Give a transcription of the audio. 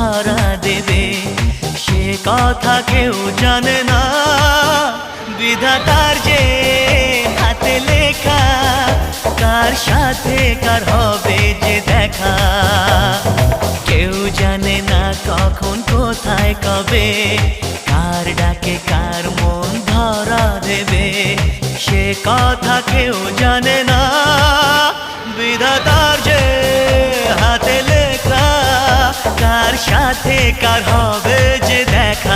ধরা দেবে সে কথা কেউ জানে না। বিধাতার যে হাতে লেখা কার সাথে কার হবে যে দেখা, কেউ জানে না কখন কোথায় কবে কার ডাকে কার মন ধরা দেবে সে কথা কেউ জানে না। বিধাতার যে হাতে লেখা কার সাথে কার হবে যে দেখা।